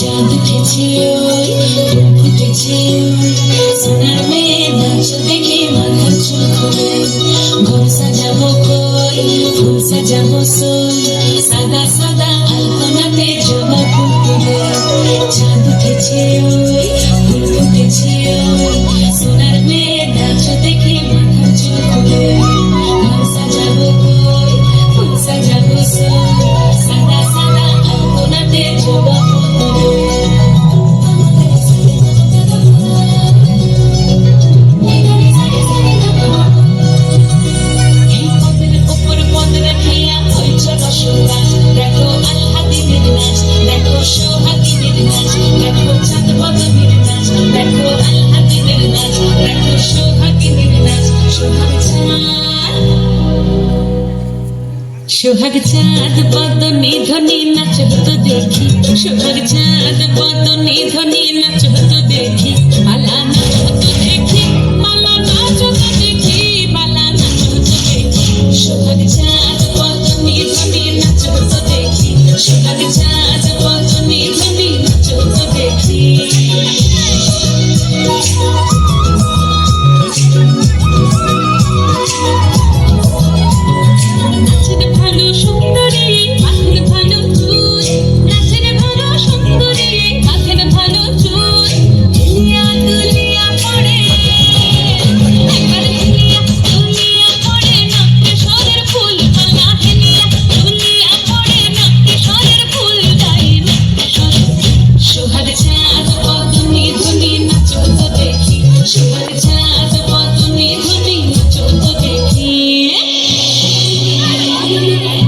চাঁদ উঠেছে ওই ফুটেছে ওই সোনার মেয়ে নাচ দেখে মাথার চুল খুলে ঘর সাজাবো কই ফুল সাজাবো সই সাদা সাদা আলপনাতে জবা ফুল তুলে চাঁদ উঠেছে ওই ফুল ফুটেছে ওই সোনার মেয়ে নাচ দেখে মাথার চুল খুলে ঘর সাজাবো কই ফুল সাজাবো সই সাদা সাদা আলপনাতে জবা ফুল তুলে দেখো আল্লাদিনের নাচ দেখো সোহাগিনের নাচ দেখো চাঁদ বদনের নাচ দেখো আল্লাদিনের নাচ দেখো সোহাগিনের নাচ সোহাগ চাঁদ বদনে ধ্বনি নাচ হতো দেখি সোহাগ চাঁদ বদনে ধ্বনি নাচ হতো দেখি পালা নাচ হতো দেখি পালা নাচ হতো দেখি পালা নাচ হতো দেখি সোহাগ চাঁদ বদনে ধ্বনি নাচ হতো দেখি সোহাগ চাঁদ বদনে ধ্বনি নাচ হতো দেখি সোহাগ চাঁদ বদনে ধ্বনি নাচ হতো দেখি